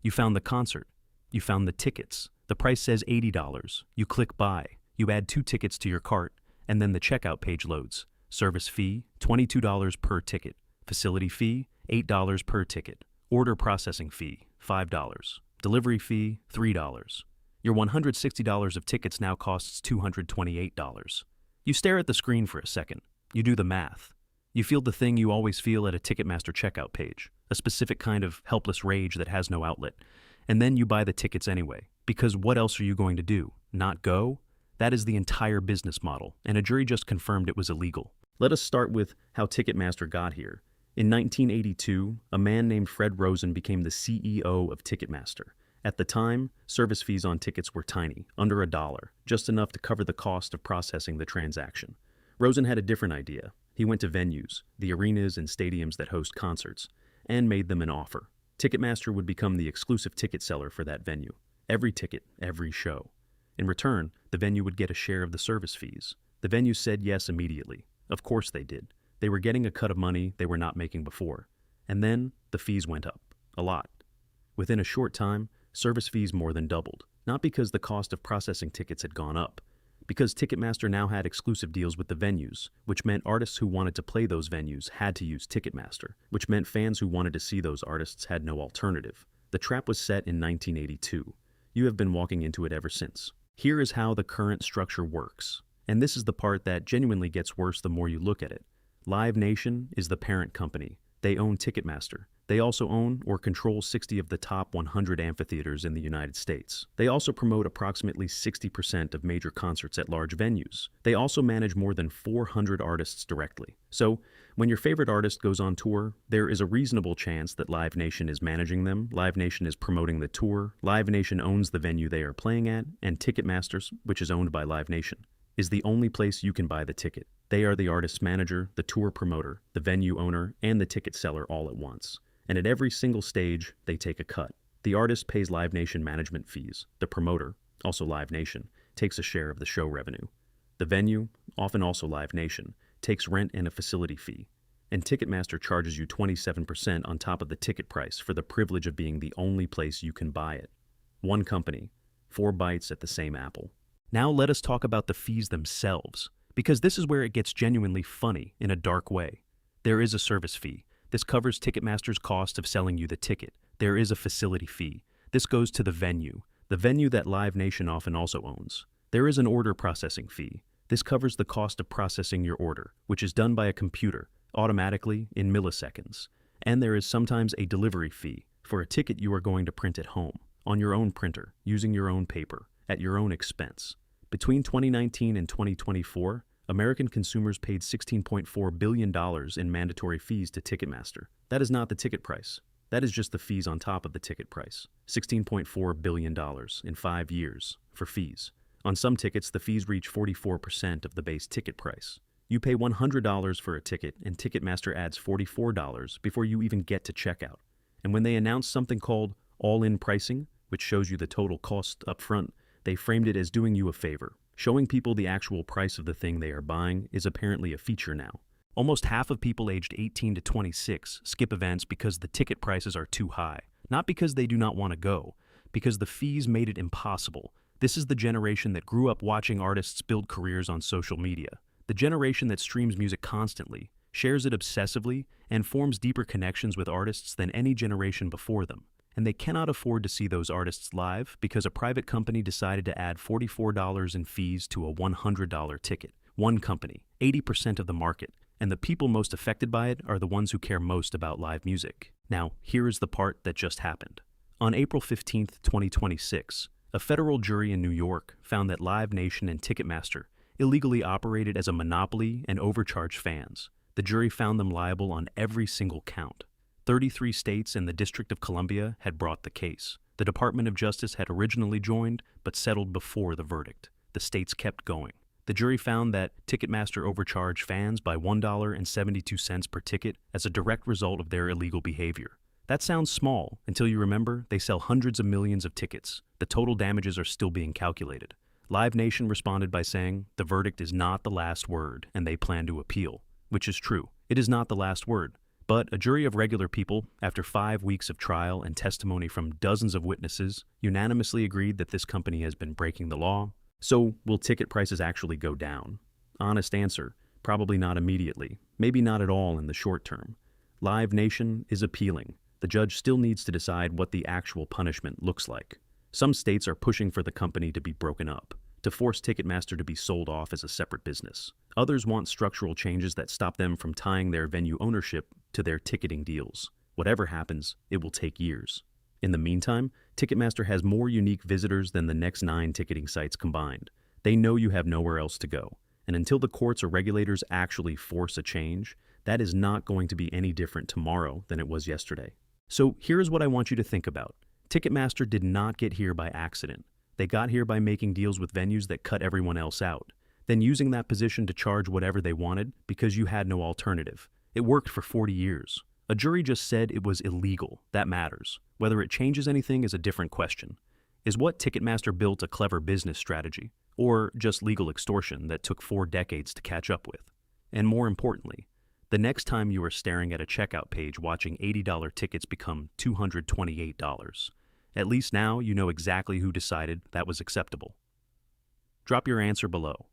You found the concert. You found the tickets. The price says $80. You click buy. You add 2 tickets to your cart, and then the checkout page loads. Service fee, $22 per ticket. Facility fee, $8 per ticket. Order processing fee, $5. Delivery fee, $3. Your $160 of tickets now costs $228. You stare at the screen for a second. You do the math. You feel the thing you always feel at a Ticketmaster checkout page, a specific kind of helpless rage that has no outlet. And then you buy the tickets anyway, because what else are you going to do? Not go? That is the entire business model, and a jury just confirmed it was illegal. Let us start with how Ticketmaster got here. In 1982, a man named Fred Rosen became the CEO of Ticketmaster. At the time, service fees on tickets were tiny, under $1, just enough to cover the cost of processing the transaction. Rosen had a different idea. He went to venues, the arenas and stadiums that host concerts, and made them an offer. Ticketmaster would become the exclusive ticket seller for that venue. Every ticket, every show. In return, the venue would get a share of the service fees. The venue said yes immediately. Of course they did. They were getting a cut of money they were not making before. And then the fees went up. A lot. Within a short time, service fees more than doubled. Not because the cost of processing tickets had gone up, because Ticketmaster now had exclusive deals with the venues, which meant artists who wanted to play those venues had to use Ticketmaster, which meant fans who wanted to see those artists had no alternative. The trap was set in 1982. You have been walking into it ever since. Here is how the current structure works. And this is the part that genuinely gets worse the more you look at it. Live Nation is the parent company. They own Ticketmaster. They also own or control 60 of the top 100 amphitheaters in the United States. They also promote approximately 60% of major concerts at large venues. They also manage more than 400 artists directly. So, when your favorite artist goes on tour, there is a reasonable chance that Live Nation is managing them, Live Nation is promoting the tour, Live Nation owns the venue they are playing at, and Ticketmaster, which is owned by Live Nation, is the only place you can buy the ticket. They are the artist's manager, the tour promoter, the venue owner, and the ticket seller all at once. And at every single stage, they take a cut. The artist pays Live Nation management fees. The promoter, also Live Nation, takes a share of the show revenue. The venue, often also Live Nation, takes rent and a facility fee. And Ticketmaster charges you 27% on top of the ticket price for the privilege of being the only place you can buy it. One company, 4 bites at the same apple. Now let us talk about the fees themselves, because this is where it gets genuinely funny in a dark way. There is a service fee. This covers Ticketmaster's cost of selling you the ticket. There is a facility fee. This goes to the venue that Live Nation often also owns. There is an order processing fee. This covers the cost of processing your order, which is done by a computer, automatically in milliseconds. And there is sometimes a delivery fee for a ticket you are going to print at home, on your own printer, using your own paper, at your own expense. Between 2019 and 2024, American consumers paid $16.4 billion in mandatory fees to Ticketmaster. That is not the ticket price. That is just the fees on top of the ticket price. $16.4 billion in 5 years for fees. On some tickets, the fees reach 44% of the base ticket price. You pay $100 for a ticket, and Ticketmaster adds $44 before you even get to checkout. And when they announce something called all-in pricing, which shows you the total cost up front, they framed it as doing you a favor. Showing people the actual price of the thing they are buying is apparently a feature now. Almost half of people aged 18 to 26 skip events because the ticket prices are too high. Not because they do not want to go, because the fees made it impossible. This is the generation that grew up watching artists build careers on social media. The generation that streams music constantly, shares it obsessively, and forms deeper connections with artists than any generation before them. And they cannot afford to see those artists live because a private company decided to add $44 in fees to a $100 ticket. One company, 80% of the market, and the people most affected by it are the ones who care most about live music. Now, here is the part that just happened. On April 15, 2026, a federal jury in New York found that Live Nation and Ticketmaster illegally operated as a monopoly and overcharged fans. The jury found them liable on every single count. 33 states and the District of Columbia had brought the case. The Department of Justice had originally joined, but settled before the verdict. The states kept going. The jury found that Ticketmaster overcharged fans by $1.72 per ticket as a direct result of their illegal behavior. That sounds small until you remember they sell hundreds of millions of tickets. The total damages are still being calculated. Live Nation responded by saying the verdict is not the last word and they plan to appeal, which is true. It is not the last word. But a jury of regular people, after 5 weeks of trial and testimony from dozens of witnesses, unanimously agreed that this company has been breaking the law. So, will ticket prices actually go down? Honest answer, probably not immediately, maybe not at all in the short term. Live Nation is appealing. The judge still needs to decide what the actual punishment looks like. Some states are pushing for the company to be broken up, to force Ticketmaster to be sold off as a separate business. Others want structural changes that stop them from tying their venue ownership to their ticketing deals. Whatever happens, it will take years. In the meantime, Ticketmaster has more unique visitors than the next 9 ticketing sites combined. They know you have nowhere else to go. And until the courts or regulators actually force a change, that is not going to be any different tomorrow than it was yesterday. So here's what I want you to think about. Ticketmaster did not get here by accident. They got here by making deals with venues that cut everyone else out, then using that position to charge whatever they wanted because you had no alternative. It worked for 40 years. A jury just said it was illegal. That matters. Whether it changes anything is a different question. Is what Ticketmaster built a clever business strategy, or just legal extortion that took 4 decades to catch up with? And more importantly, the next time you are staring at a checkout page watching $80 tickets become $228, at least now you know exactly who decided that was acceptable. Drop your answer below.